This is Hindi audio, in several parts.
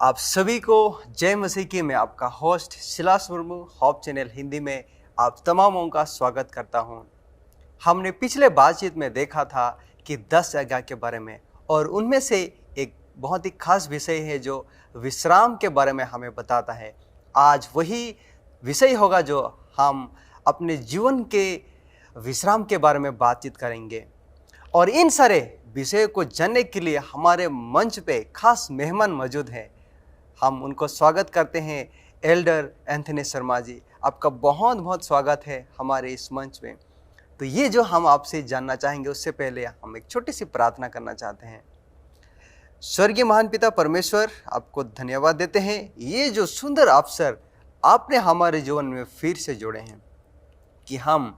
आप सभी को जय मसीह की। मैं आपका host Shilas Murmu hope channel Hindi में आप तमामों का स्वागत करता हूं। हमने पिछले बातचीत में देखा था कि 10 आज्ञा के बारे में, और उनमें से एक बहुत ही खास विषय है जो विश्राम के बारे में हमें बताता है। आज वही विषय होगा जो हम अपने जीवन के विश्राम के बारे में बातचीत करेंगे। और इन सारे विषयों को जानने के लिए हमारे मंच पे खास मेहमान मौजूद हैं। हम उनको स्वागत करते हैं। एल्डर एंथनी शर्मा जी, आपका बहुत बहुत स्वागत है हमारे इस मंच में। तो ये जो हम आपसे जानना चाहेंगे, उससे पहले हम एक छोटी सी प्रार्थना करना चाहते हैं। स्वर्गीय महान पिता परमेश्वर, आपको धन्यवाद देते हैं ये जो सुंदर अवसर आपने हमारे जीवन में फिर से जोड़े हैं कि हम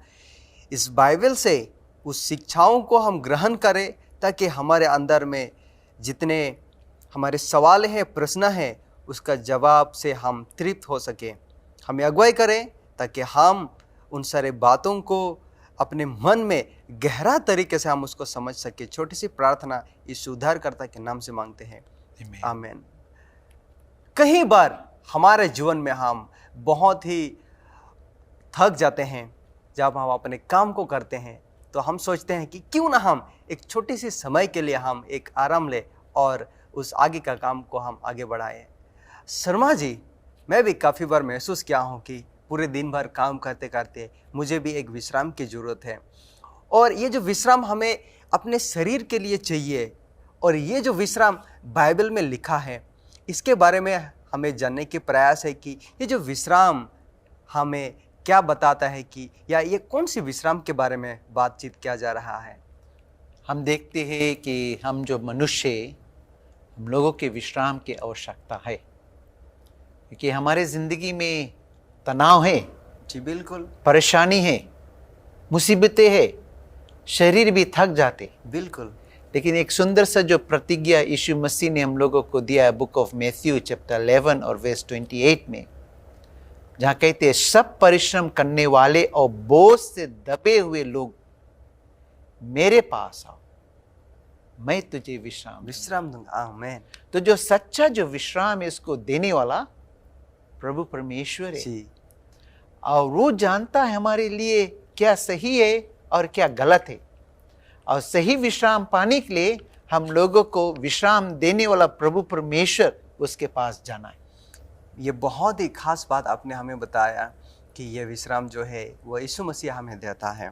इस बाइबल से उस शिक्षाओं को हम ग्रहण करें, ताकि हमारे अंदर में जितने हमारे सवाल हैं, प्रश्न हैं, उसका जवाब से हम तृप्त हो सकें। हमें अगुवाई करें ताकि हम उन सारे बातों को अपने मन में गहरा तरीके से हम उसको समझ सके। छोटी सी प्रार्थना इस उद्धारकर्ता के नाम से मांगते हैं, आमीन। कई बार हमारे जीवन में हम बहुत ही थक जाते हैं। जब हम अपने काम को करते हैं तो हम सोचते हैं कि क्यों ना हम एक छोटी सी समय के लिए हम एक आराम लें और उस आगे का काम को हम आगे बढ़ाएं। शर्मा जी, मैं भी काफ़ी बार महसूस किया हूँ कि पूरे दिन भर काम करते करते मुझे भी एक विश्राम की ज़रूरत है। और ये जो विश्राम हमें अपने शरीर के लिए चाहिए, और ये जो विश्राम बाइबल में लिखा है, इसके बारे में हमें जानने की प्रयास है कि ये जो विश्राम हमें क्या बताता है, कि या ये कौन सी विश्राम के बारे में बातचीत किया जा रहा है। हम देखते हैं कि हम जो मनुष्य, हम लोगों के विश्राम की आवश्यकता है, क्योंकि हमारे ज़िंदगी में तनाव है, जी बिल्कुल, परेशानी है, मुसीबतें है, शरीर भी थक जाते। बिल्कुल। लेकिन एक सुंदर सा जो प्रतिज्ञा यीशु मसीह ने हम लोगों को दिया है, बुक ऑफ मैथ्यू चैप्टर 11 और वर्स 28 में, जहाँ कहते हैं सब परिश्रम करने वाले और बोझ से दबे हुए लोग मेरे पास आओ, मैं तुझे विश्राम दूंगा। आमीन। तो जो सच्चा जो विश्राम है, इसको देने वाला प्रभु परमेश्वर है जी। और वो जानता है हमारे लिए क्या सही है और क्या गलत है। और सही विश्राम पाने के लिए हम लोगों को विश्राम देने वाला प्रभु परमेश्वर, उसके पास जाना है। ये बहुत ही खास बात आपने हमें बताया कि ये विश्राम जो है वो यीशु मसीह हमें देता है।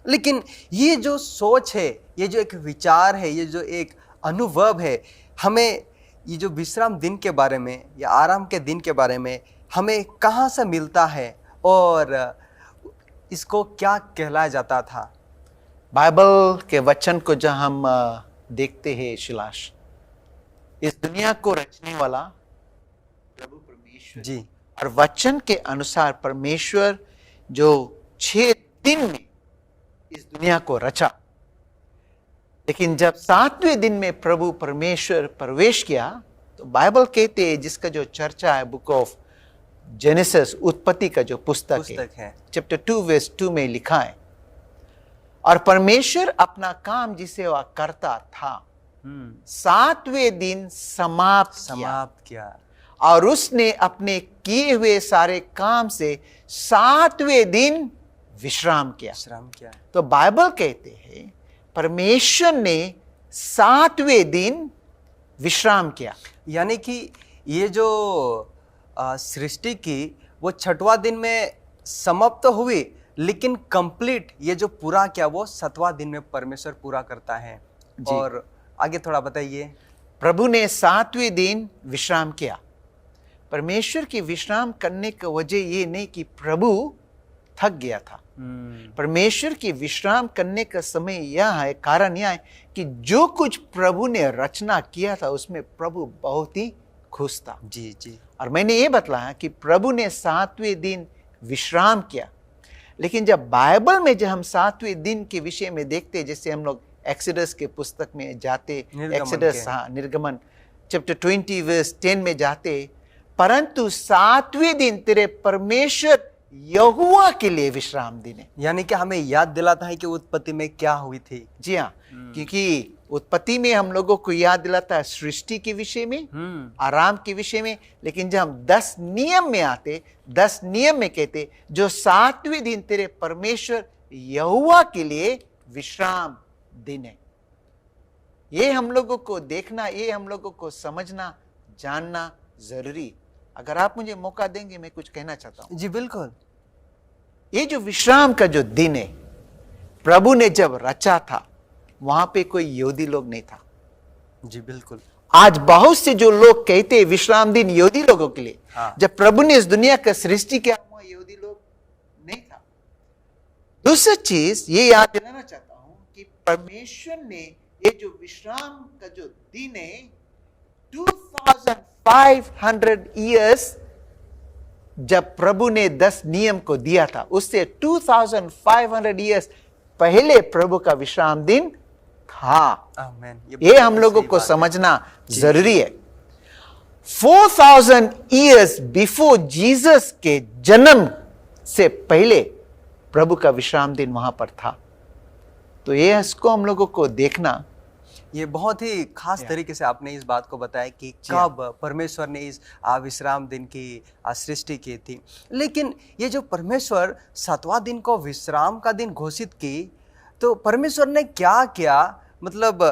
लेकिन ये जो सोच है, ये जो एक विचार है, ये जो एक अनुभव है, हमें ये जो विश्राम दिन के बारे में या आराम के दिन के बारे में हमें कहाँ से मिलता है और इसको क्या कहलाया जाता था? बाइबल के वचन को जब हम देखते हैं शिलाश, इस दुनिया को रचने वाला प्रभु परमेश्वर जी, और वचन के अनुसार परमेश्वर जो 6 दिन में इस दुनिया को रचा, लेकिन जब 7वें दिन में प्रभु परमेश्वर प्रवेश किया, तो बाइबल कहते हैं, जिसका जो चर्चा है बुक ऑफ जेनेसिस, उत्पत्ति का जो पुस्तक है, चैप्टर 2 वर्स 2 में लिखा है, और परमेश्वर अपना काम जिसे वह करता था 7वें दिन समाप्त किया और उसने अपने किए हुए सारे काम से 7वें दिन विश्राम किया। तो बाइबल कहते हैं परमेश्वर ने 7वें दिन विश्राम किया, यानी कि ये जो सृष्टि की वो 6वां दिन में समाप्त हुई, लेकिन कंप्लीट ये जो पूरा किया वो 7वां दिन में परमेश्वर पूरा करता है। और आगे थोड़ा बताइए। प्रभु ने 7वें दिन विश्राम किया। परमेश्वर की विश्राम करने का वजह ये नहीं कि प्रभु थक गया था। परमेश्वर की विश्राम करने का समय यह है, कारण यह है कि जो कुछ प्रभु ने रचना किया था उसमें प्रभु बहुत ही खुश था। जी जी। और मैंने ये बतलाया कि प्रभु ने 7वें दिन विश्राम किया, लेकिन जब बाइबल में जब हम 7वें दिन के विषय में देखते हैं, जैसे हम लोग एक्सोडस के पुस्तक में जाते, एक्सोडस निर्गमन चैप्टर 20 वर्स 10 में जाते, परंतु 7वें दिन तेरे परमेश्वर यहोवा के लिए विश्राम दिन है। यानी कि हमें याद दिलाता है कि उत्पत्ति में क्या हुई थी। जी हाँ, क्योंकि उत्पत्ति में हम लोगों को याद दिलाता है सृष्टि के विषय में, आराम के विषय में, लेकिन जब हम 10 नियम में आते, 10 नियम में कहते जो 7वें दिन तेरे परमेश्वर यहोवा के लिए विश्राम दिन है। ये हम लोगों को देखना, ये हम लोगों को समझना, जानना जरूरी। अगर आप मुझे मौका देंगे, मैं कुछ कहना चाहता हूं। जी बिल्कुल। ये जो विश्राम का जो दिन है, प्रभु ने जब रचा था, वहां पे कोई यहूदी लोग नहीं था। जी बिल्कुल। आज बहुत से जो लोग कहते हैं विश्राम दिन यहूदी लोगों के लिए, जब प्रभु ने इस दुनिया का सृष्टि किया, वहां यहूदी लोग नहीं था। दूसरी चीज ये याद दिलाना चाहता हूं कि परमेश्वर ने ये जो विश्राम का जो दिन है, 2500 ईयर्स जब प्रभु ने 10 नियम को दिया था, उससे 2500 ईयर्स पहले प्रभु का विश्राम दिन था। आमीन। ये हम लोगों को समझना जरूरी है। 4000 ईयर्स बिफोर जीसस के जन्म से पहले प्रभु का विश्राम दिन वहां पर था। तो ये इसको हम लोगों को देखना, ये बहुत ही खास तरीके से आपने इस बात को बताया कि कब परमेश्वर ने इस विश्राम दिन की सृष्टि की थी। लेकिन ये जो परमेश्वर 7वां दिन को विश्राम का दिन घोषित की, तो परमेश्वर ने क्या किया? मतलब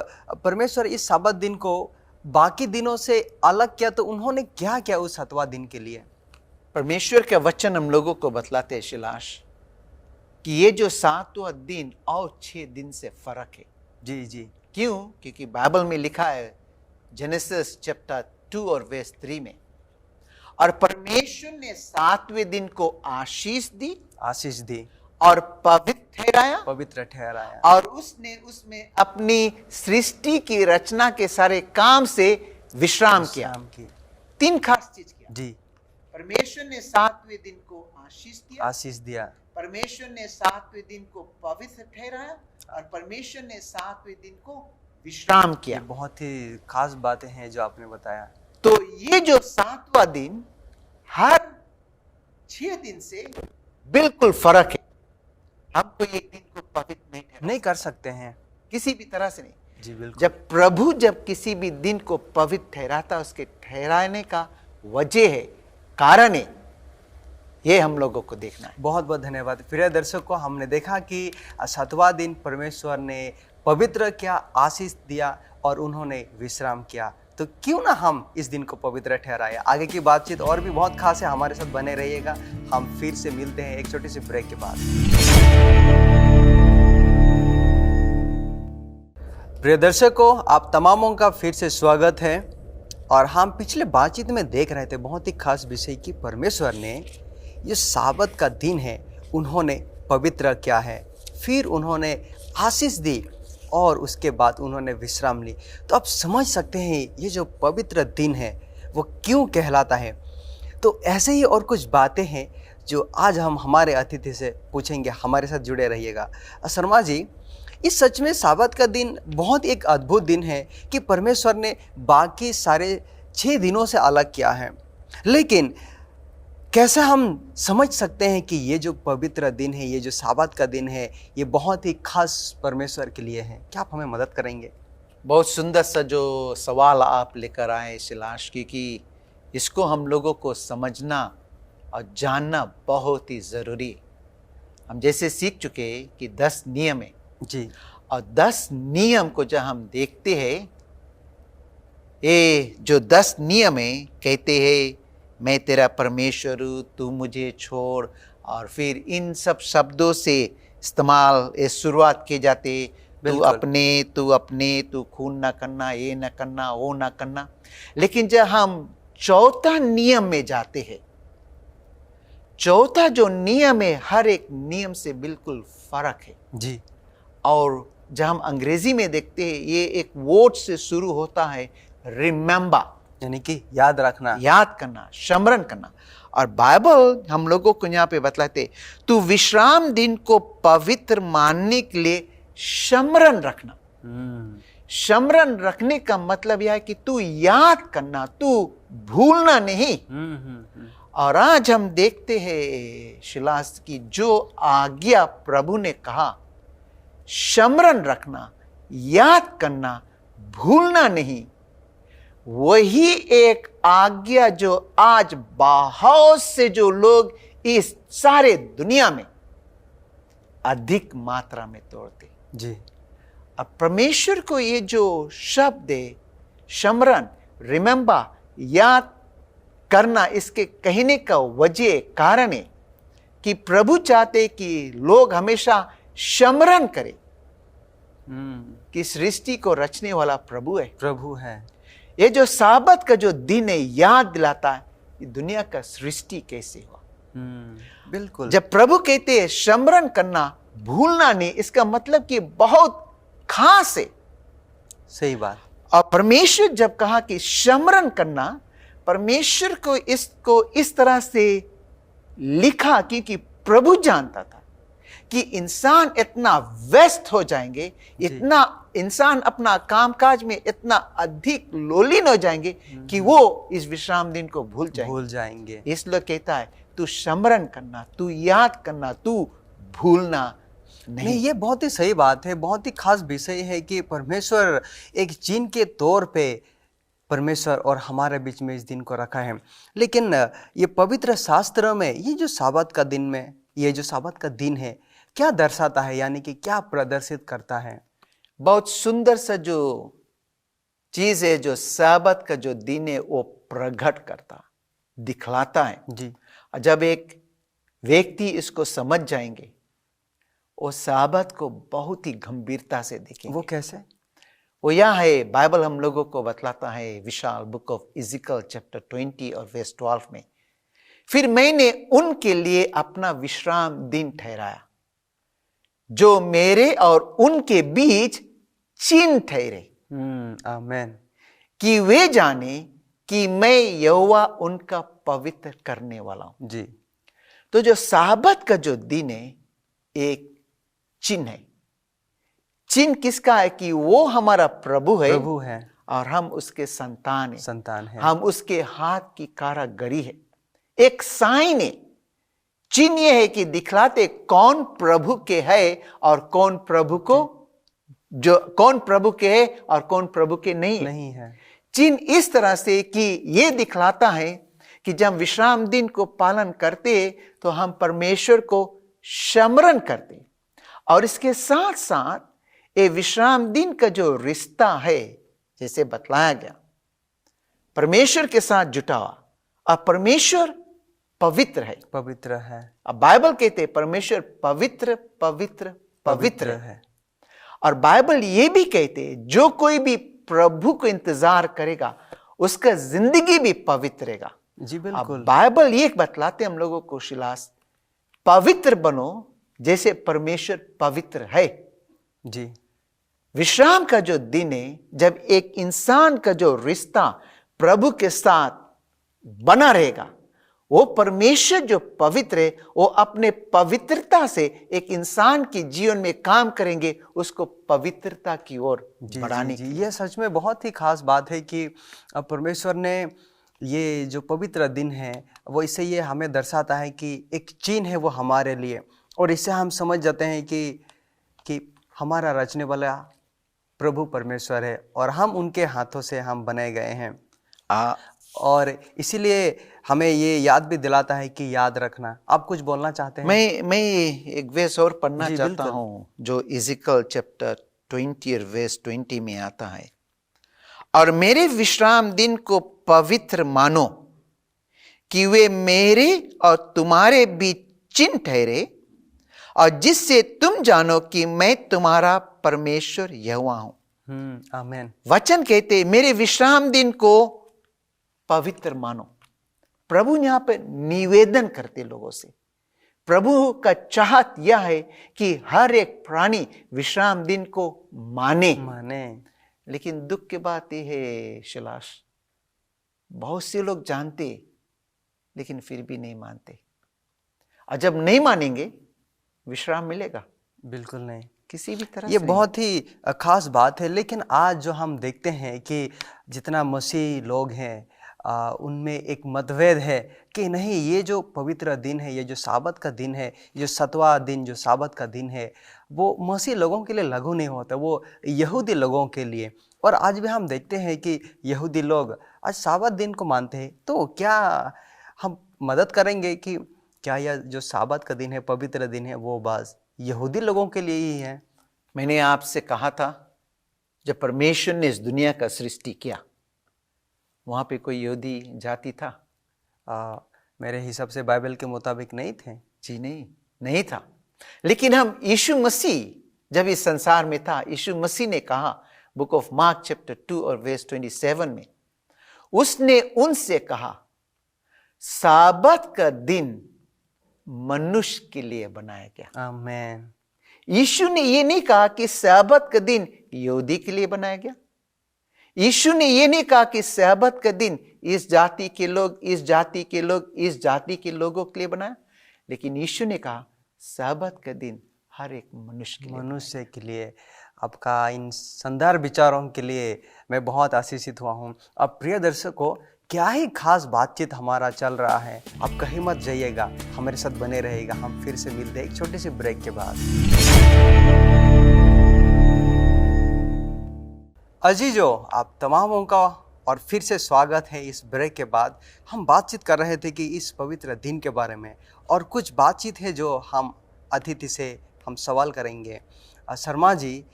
परमेश्वर इस साबत दिन को बाकी दिनों से अलग किया, तो उन्होंने क्या किया उस 7वां दिन के लिए? परमेश्वर के वचन हम लोगों को बतलाते हैं शिलाश कि ये जो 7वां दिन और 6 दिन से फर्क है। जी जी। क्यों? क्योंकि बाइबल में लिखा है जेनेसिस चैप्टर 2 और वर्स 3 में, और परमेश्वर ने 7वें दिन को आशीष दी और पवित्र ठहराया और उसने उसमें अपनी सृष्टि की रचना के सारे काम से विश्राम किया। 3 खास चीज किया। जी। परमेश्वर ने 7वें दिन को आशीष दिया, परमेश्वर ने 7वें दिन को पवित्र ठहराया और परमेश्वर ने 7वें दिन को विश्राम किया। ये बहुत ही खास बातें हैं जो आपने बताया। तो ये जो 7वां दिन हर 6 दिन से बिल्कुल फर्क है। हम कोई एक दिन को पवित्र नहीं कर सकते हैं किसी भी तरह से नहीं। जी बिल्कुल। जब प्रभु जब किसी भी दिन को पवित्र ठहराता, उसके ठहराने का वजह है, कारण है, ये हम लोगों को देखना है। बहुत बहुत धन्यवाद। प्रिय दर्शकों, हमने देखा कि 7वां दिन परमेश्वर ने पवित्र किया, आशीष दिया और उन्होंने विश्राम किया। तो क्यों ना हम इस दिन को पवित्र ठहराए। आगे की बातचीत और भी बहुत खास है, हमारे साथ बने रहिएगा। हम फिर से मिलते हैं एक छोटी सी ब्रेक के बाद। प्रिय दर्शकों, आप तमामों का फिर से स्वागत है। और हम पिछले बातचीत में देख रहे थे बहुत ही खास विषय की परमेश्वर ने ये साबत का दिन है, उन्होंने पवित्र किया है, फिर उन्होंने आशीष दी और उसके बाद उन्होंने विश्राम ली। तो आप समझ सकते हैं ये जो पवित्र दिन है वो क्यों कहलाता है। तो ऐसे ही और कुछ बातें हैं जो आज हम हमारे अतिथि से पूछेंगे। हमारे साथ जुड़े रहिएगा। शर्मा जी, इस सच में साबत का दिन बहुत एक अद्भुत दिन है कि परमेश्वर ने बाकी सारे 6 दिनों से अलग किया है, लेकिन कैसे हम समझ सकते हैं कि ये जो पवित्र दिन है, ये जो साबत का दिन है, ये बहुत ही खास परमेश्वर के लिए है? क्या आप हमें मदद करेंगे? बहुत सुंदर सा जो सवाल आप लेकर आए शिलाश, क्योंकि इसको हम लोगों को समझना और जानना बहुत ही ज़रूरी है। हम जैसे सीख चुके कि 10 नियम है जी, और 10 नियम को जब हम देखते हैं, ये जो 10 नियम है, कहते हैं मैं तेरा परमेश्वर हूँ, तू मुझे छोड़, और फिर इन सब शब्दों से इस्तेमाल शुरुआत किए जाते, तू अपने, तू खून ना करना, ये ना करना, वो ना करना। लेकिन जब हम चौथा नियम में जाते हैं, चौथा जो नियम है हर एक नियम से बिल्कुल फर्क है जी। और जब हम अंग्रेजी में देखते हैं, ये एक वर्ड से शुरू होता है, रिमेंबर, यानी कि याद रखना, याद करना, स्मरण करना। और बाइबल हम लोगों को यहाँ पे बतलाते, तू विश्राम दिन को पवित्र मानने के लिए स्मरण रखना। स्मरण रखने का मतलब यह है कि तू याद करना, तू भूलना नहीं। और आज हम देखते हैं शिलास की जो आज्ञा प्रभु ने कहा, स्मरण रखना, याद करना, भूलना नहीं, वही एक आज्ञा जो आज बहुत से जो लोग इस सारे दुनिया में अधिक मात्रा में तोड़ते। जी। अब परमेश्वर को ये जो शब्द है, स्मरण, रिमेंबर, याद करना, इसके कहने का वजह कारण है कि प्रभु चाहते कि लोग हमेशा स्मरण करें कि सृष्टि को रचने वाला प्रभु है। प्रभु है। ये जो साबत का जो दिन है, याद दिलाता है कि दुनिया का सृष्टि कैसे हुआ। बिल्कुल। जब प्रभु कहते हैं स्मरण करना, भूलना नहीं, इसका मतलब कि बहुत खास है। सही बात। और परमेश्वर जब कहा कि स्मरण करना, परमेश्वर को इसको इस तरह से लिखा क्योंकि प्रभु जानता था कि इंसान इतना व्यस्त हो जाएंगे, इतना इंसान अपना कामकाज में इतना अधिक लोलीन हो जाएंगे कि वो इस विश्राम दिन को भूल जाएंगे। इसलिए कहता है तू स्मरण करना, तू याद करना, तू भूलना नहीं। ये बहुत ही सही बात है, बहुत ही खास विषय है कि परमेश्वर एक चिन्ह के तौर पे परमेश्वर और हमारे बीच में इस दिन को रखा है। लेकिन ये पवित्र शास्त्र में ये जो साबत का दिन में, ये जो साबत का दिन है, क्या दर्शाता है, यानी कि क्या प्रदर्शित करता है? बहुत सुंदर सा जो चीज है, जो साबत का जो दिन है वो प्रकट करता, दिखलाता है। जी। जब एक व्यक्ति इसको समझ जाएंगे, वो साबत को बहुत ही गंभीरता से देखेंगे। वो कैसे? वो यह है, बाइबल हम लोगों को बतलाता है, विशाल बुक ऑफ इज़िकल चैप्टर 20 और वर्स 12 में, फिर मैंने उनके लिए अपना विश्राम दिन ठहराया जो मेरे और उनके बीच चिन्ह ठहरे। आमीन। कि वे जाने कि मैं यहोवा उनका पवित्र करने वाला हूं। जी। तो जो साबत का जो दिन है एक चिन्ह है। चिन्ह किसका है? कि वो हमारा प्रभु है और हम उसके संतान हैं। हम उसके हाथ की कारागरी है। एक साइन है, चिन्ह ये है कि दिखलाते कौन प्रभु के है और कौन प्रभु के है और कौन प्रभु के नहीं है। चिन्ह इस तरह से कि ये दिखलाता है कि जब विश्राम दिन को पालन करते तो हम परमेश्वर को स्मरण करते, और इसके साथ साथ ये विश्राम दिन का जो रिश्ता है, जैसे बतलाया गया, परमेश्वर के साथ जुटा हुआ, और परमेश्वर पवित्र है। अब बाइबल कहते हैं परमेश्वर पवित्र पवित्र पवित्र है। और बाइबल ये भी कहते हैं जो कोई भी प्रभु को इंतजार करेगा उसका जिंदगी भी पवित्र रहेगा। जी बिल्कुल। बाइबल ये बतलाते हम लोगों को, शिलास, पवित्र बनो जैसे परमेश्वर पवित्र है। जी। विश्राम का जो दिन है, जब एक इंसान का जो रिश्ता प्रभु के साथ बना रहेगा, वो परमेश्वर जो पवित्र है वो अपने पवित्रता से एक इंसान के जीवन में काम करेंगे, उसको पवित्रता की ओर बढ़ाने की। ये सच में बहुत ही खास बात है कि परमेश्वर ने ये जो पवित्र दिन है वो इससे ये हमें दर्शाता है कि एक चिन्ह है वो हमारे लिए, और इससे हम समझ जाते हैं कि हमारा रचने वाला प्रभु परमेश्वर है और हम उनके हाथों से हम बनाए गए हैं। और इसीलिए हमें ये याद भी दिलाता है कि याद रखना। आप कुछ बोलना चाहते हैं? मैं एक वेस और पढ़ना चाहता हूँ जो इज़िकल चैप्टर 20 और वर्स 20 में आता है। और मेरे विश्राम दिन को पवित्र मानो कि वे मेरे और तुम्हारे बीच चिन्ह ठहरे, और जिससे तुम जानो कि मैं तुम्हारा परमेश्वर यहोवा हूं। आमीन। वचन कहते मेरे विश्राम दिन को पवित्र मानो। प्रभु यहां पर निवेदन करते लोगों से। प्रभु का चाहत यह है कि हर एक प्राणी विश्राम दिन को माने। लेकिन दुख की बात यह है शिलास, बहुत से लोग जानते लेकिन फिर भी नहीं मानते, और जब नहीं मानेंगे विश्राम मिलेगा? बिल्कुल नहीं, किसी भी तरह ये से। बहुत ही खास बात है। लेकिन आज जो हम देखते हैं कि जितना मसीही लोग हैं उनमें एक मतभेद है कि नहीं, ये जो पवित्र दिन है, ये जो साबत का दिन है, जो 7वां दिन जो साबत का दिन है, वो मसीह लोगों के लिए लागू नहीं होता, वो यहूदी लोगों के लिए। और आज भी हम देखते हैं कि यहूदी लोग आज साबत दिन को मानते हैं। तो क्या हम मदद करेंगे कि क्या यह जो साबत का दिन है, पवित्र दिन है, वो बस यहूदी लोगों के लिए ही है? मैंने आपसे कहा था, जब परमेश्वर ने इस दुनिया का सृष्टि किया, वहां पे कोई यहूदी जाति था? मेरे हिसाब से बाइबल के मुताबिक नहीं थे। जी नहीं था। लेकिन हम यीशु मसीह जब इस संसार में था, यीशु मसीह ने कहा बुक ऑफ मार्क चैप्टर 2 और वर्स 27 में, उसने उनसे कहा साबत का दिन मनुष्य के लिए बनाया गया। आमीन। यीशु ने यह नहीं कहा कि साबत का दिन यहूदी के लिए बनाया गया। यीशु ने यह नहीं कहा कि साबत का दिन इस जाति के लोग, इस जाति के लोग, इस जाति के लोगों के लिए बनाया। लेकिन यीशु ने कहा साबत का दिन हर एक मनुष्य के लिए। आपका इन शानदार विचारों के लिए मैं बहुत आशीषित हुआ हूँ। अब प्रिय दर्शकों, क्या ही खास बातचीत हमारा चल रहा है। आप कहीं मत जाइएगा, हमारे साथ बने रहेगा। हम फिर से मिलते हैं एक छोटे से ब्रेक के बाद। अजीजों, आप तमामों का और फिर से स्वागत है। इस ब्रेक के बाद हम बातचीत कर रहे थे कि इस पवित्र दिन के बारे में, और कुछ बातचीत है जो हम अतिथि से हम सवाल करेंगे। शर्मा जी,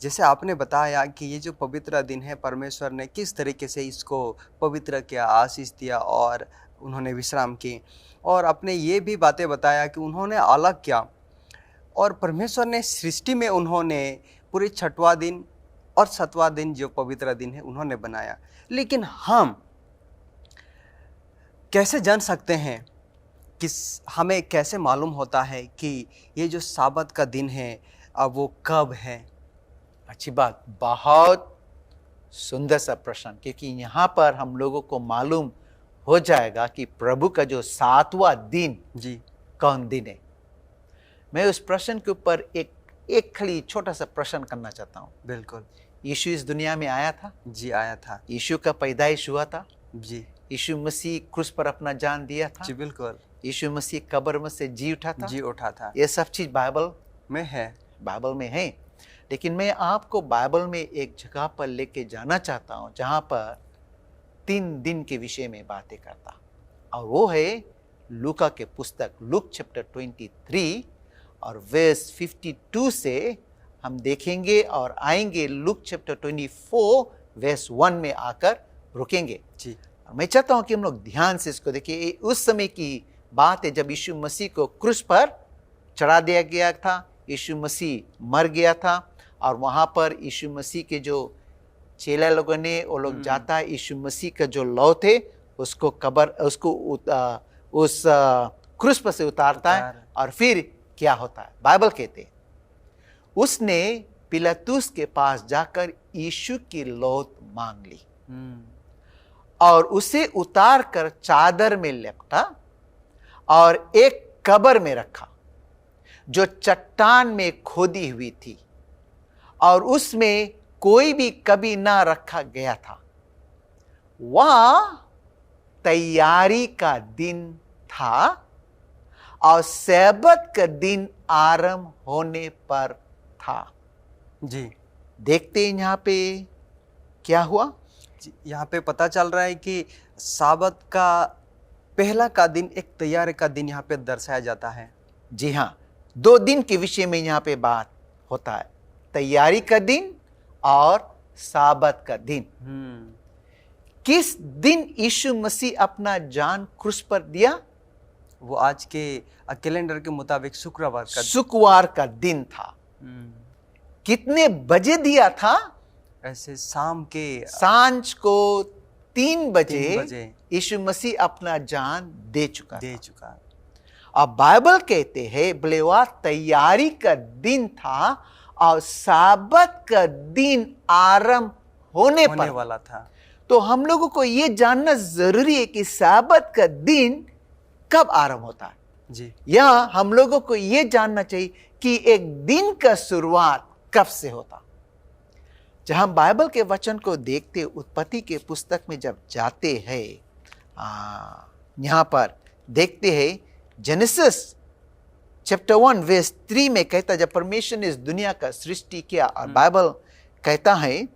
जैसे आपने बताया कि ये जो पवित्र दिन है, परमेश्वर ने किस तरीके से इसको पवित्र किया, आशीष दिया और उन्होंने विश्राम की, और आपने ये भी बातें बताया कि उन्होंने अलग किया, और परमेश्वर ने सृष्टि में उन्होंने पूरे 6वां दिन और 7वां दिन जो पवित्र दिन है उन्होंने बनाया। लेकिन हम कैसे जान सकते हैं कि हमें कैसे मालूम होता है कि ये जो साबत का दिन है अब वो कब है? अच्छी बात, बहुत सुंदर सा प्रश्न, क्योंकि यहाँ पर हम लोगों को मालूम हो जाएगा कि प्रभु का जो 7वां दिन जी कौन दिन है। मैं उस प्रश्न के ऊपर एक खाली छोटा सा प्रश्न करना चाहता हूँ। बिल्कुल। यीशु इस दुनिया में आया था? जी आया था। यीशु का पैदाइश हुआ था? जी। यीशु मसीह क्रूस पर अपना जान दिया था? जी बिल्कुल। यीशु मसीह कब्र में से जी उठा था? जी उठा था। ये सब चीज बाइबल में है। बाइबल में है। लेकिन मैं आपको बाइबल में एक जगह पर लेके जाना चाहता हूँ जहाँ पर 3 दिन के विषय में बातें करता, और वो है लूका के पुस्तक लूक चैप्टर 23 और वर्स 52 से हम देखेंगे और आएंगे लूक चैप्टर 24 वर्स 1 में आकर रुकेंगे। जी। मैं चाहता हूँ कि हम लोग ध्यान से इसको देखिए। उस समय की बात है जब यीशु मसीह को क्रूस पर चढ़ा दिया गया था। यीशु मसीह मर गया था, और वहाँ पर यीशु मसीह के जो चेला लोगों ने, वो लोग जाता है यीशु मसीह का जो लौ थे उसको उस क्रूस पर से उतारता है, और फिर क्या होता है बाइबल कहते हैं उसने पिलातुस के पास जाकर यीशु की लौत मांग ली और उसे उतार कर चादर में लपेटा और एक कब्र में रखा जो चट्टान में खोदी हुई थी, और उसमें कोई भी कभी ना रखा गया था। वह तैयारी का दिन था और सब्त का दिन आरंभ होने पर था। जी। देखते हैं यहाँ पे क्या हुआ। यहाँ पे पता चल रहा है कि साबत का पहला का दिन, एक तैयारी का दिन यहाँ पे दर्शाया जाता है। जी हाँ, 2 दिन के विषय में यहाँ पे बात होता है, तैयारी का दिन और साबत का दिन। किस दिन यीशु मसीह अपना जान क्रूस पर दिया? वो आज के कैलेंडर के मुताबिक शुक्रवार का दिन था। कितने बजे दिया था? ऐसे सांझ को 3 बजे यीशु मसीह अपना जान दे चुका। अब बाइबल कहते हैं बलेवा तैयारी का दिन था और साबत का दिन आरंभ होने वाला था। तो हम लोगों को यह जानना जरूरी है कि साबत का दिन कब आरंभ होता है। जी। या हम लोगों को यह जानना चाहिए कि एक दिन का शुरुआत कब से होता। जब हम बाइबल के वचन को देखते, उत्पत्ति के पुस्तक में जब जाते हैं यहाँ पर देखते हैं जेनेसिस चैप्टर 1 वर्स 3 में कहता है, जब परमेश्वर ने इस दुनिया का सृष्टि किया, और बाइबल कहता है,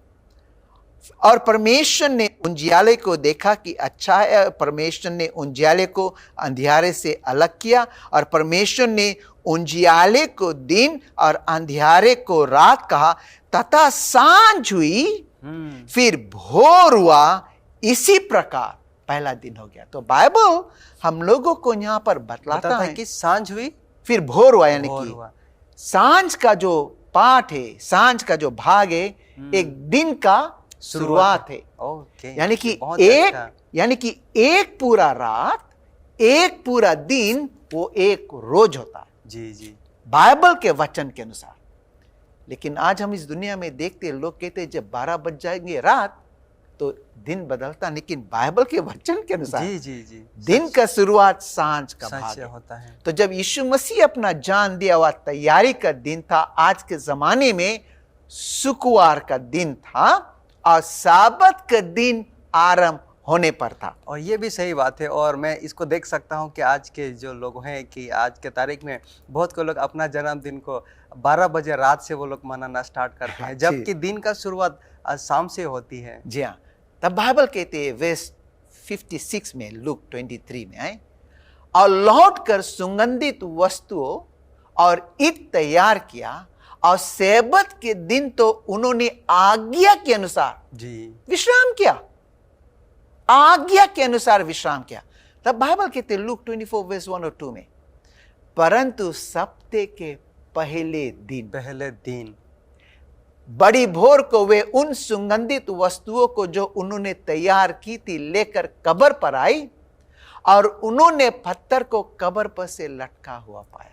और परमेश्वर ने उजियाले को देखा कि अच्छा है, और परमेश्वर ने उजियाले को अंधियारे से अलग किया, और परमेश्वर ने उजियाले को दिन और अंधियारे को रात कहा, तथा सांझ हुई, फिर भोर हुआ, इसी प्रकार पहला दिन हो गया। तो बाइबल हम लोगों को यहाँ पर बतलाता है कि सांझ हुई फिर भोर हुआ, यानी भोर कि हुआ। सांझ का जो पाठ है, सांझ का जो भाग है, एक दिन का शुरुआत है। ओके, यानी कि बहुत एक अच्छा। यानी कि एक पूरा रात, एक पूरा दिन, वो एक रोज होता है जी जी, बाइबल के वचन के अनुसार। लेकिन आज हम इस दुनिया में देखते हैं, लोग कहते हैं जब 12 बज जाएंगे रात तो दिन बदलता, लेकिन बाइबल के वचन के अनुसार जी जी जी, दिन का शुरुआत सांझ का भाग सच है। होता है। तो जब यीशु मसीह अपना जान दिया हुआ तैयारी का दिन था, आज के जमाने में शुक्रवार का दिन था और साबत का दिन आरंभ होने पर था। और ये भी सही बात है, और मैं इसको देख सकता हूँ कि आज के जो लोग हैं, कि आज के तारीख में बहुत को लोग अपना जन्मदिन को 12 बजे रात से वो लोग मनाना स्टार्ट करते हैं, जबकि दिन का शुरुआत शाम से होती है। जी हाँ, तब बाइबल कहते हैं वर्स 56 में, लूक 23 में आए, और लौट कर सुगंधित वस्तुओं और ईद तैयार किया, और सैबत के दिन तो उन्होंने आज्ञा के अनुसार जी विश्राम किया, आज्ञा के अनुसार विश्राम किया। तब बाइबल कहते हैं लूक 24 वर्स 1 और 2 में, परंतु सप्ताह के पहले दिन बड़ी भोर को वे उन सुगंधित वस्तुओं को जो उन्होंने तैयार की थी लेकर कब्र पर आई, और उन्होंने पत्थर को कब्र पर से लटका हुआ पाया।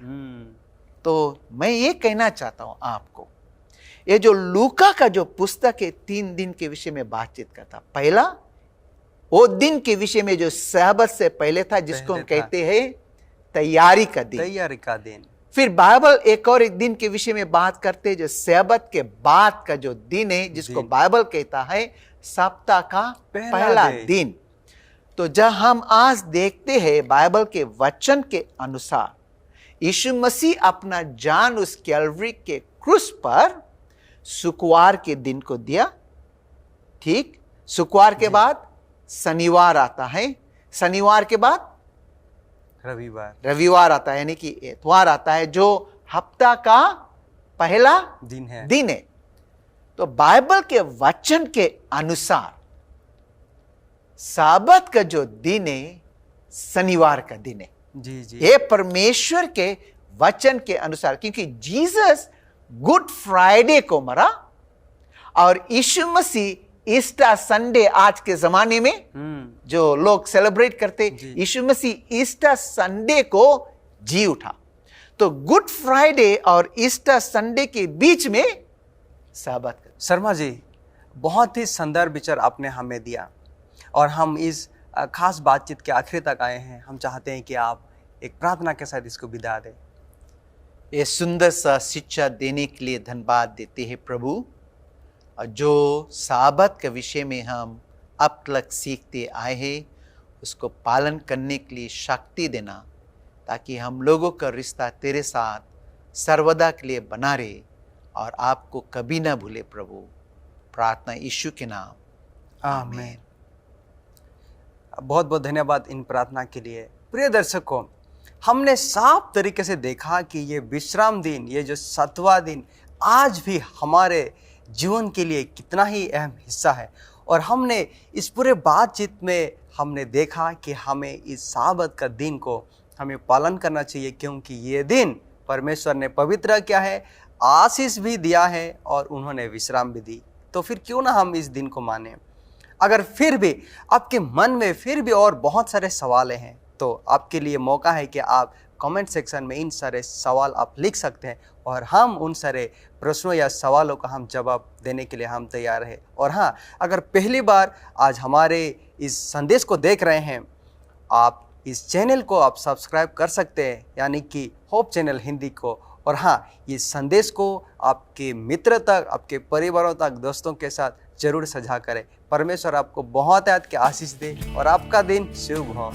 तो मैं ये कहना चाहता हूं आपको, ये जो लूका का जो पुस्तक है 3 दिन के विषय में बातचीत करता। पहला वो दिन के विषय में जो सब्त से पहले था, जिसको हम कहते हैं तैयारी का दिन। फिर बाइबल एक दिन के विषय में बात करते हैं जो सब्त के बाद का जो दिन है, जिसको बाइबल कहता है सप्ताह का पहला दिन। तो जब हम आज देखते हैं बाइबल के वचन के अनुसार, यीशु मसीह अपना जान उस कैलवरी के क्रूस पर शुक्रवार के दिन को दिया। ठीक, शुक्रवार के बाद शनिवार आता है, शनिवार के बाद रविवार आता है, यानी कि इतवार आता है, जो हफ्ता का पहला दिन है। तो बाइबल के वचन के अनुसार साबत का जो दिन है शनिवार का दिन है। जी जी, ये परमेश्वर के वचन के अनुसार, क्योंकि जीसस गुड फ्राइडे को मरा और यीशु मसीह ईस्टर संडे, आज के जमाने में जो लोग सेलिब्रेट करते, यीशु मसीह ईस्टर संडे को जी उठा। तो गुड फ्राइडे और ईस्टर संडे के बीच में साबत। शर्मा जी, बहुत ही सुंदर विचार आपने हमें दिया, और हम इस खास बातचीत के आखिर तक आए हैं। हम चाहते हैं कि आप एक प्रार्थना के साथ इसको विदा दें। ये सुंदर सा शिक्षा देने के लिए धन्यवाद देते हैं प्रभु, जो साबत के विषय में हम अब तक सीखते आए हैं, उसको पालन करने के लिए शक्ति देना, ताकि हम लोगों का रिश्ता तेरे साथ सर्वदा के लिए बना रहे और आपको कभी ना भूले प्रभु। प्रार्थना यीशु के नाम, आमीन। बहुत बहुत धन्यवाद इन प्रार्थना के लिए। प्रिय दर्शकों, हमने साफ तरीके से देखा कि ये विश्राम दिन, ये जो 7वां दिन, आज भी हमारे जीवन के लिए कितना ही अहम हिस्सा है। और हमने इस पूरे बातचीत में हमने देखा कि हमें इस साबत का दिन को हमें पालन करना चाहिए, क्योंकि ये दिन परमेश्वर ने पवित्र किया है, आशीष भी दिया है और उन्होंने विश्राम भी दी। तो फिर क्यों ना हम इस दिन को माने। अगर फिर भी आपके मन में फिर भी और बहुत सारे सवाल हैं, तो आपके लिए मौका है कि आप कमेंट सेक्शन में इन सारे सवाल आप लिख सकते हैं, और हम उन सारे प्रश्नों या सवालों का हम जवाब देने के लिए हम तैयार हैं। और हाँ, अगर पहली बार आज हमारे इस संदेश को देख रहे हैं, आप इस चैनल को आप सब्सक्राइब कर सकते हैं, यानी कि होप चैनल हिंदी को, और हाँ, ये संदेश को आपके मित्र तक, आपके परिवारों तक, दोस्तों के साथ जरूर साझा करें। परमेश्वर आपको बहुत के आशीष दे और आपका दिन शुभ हो।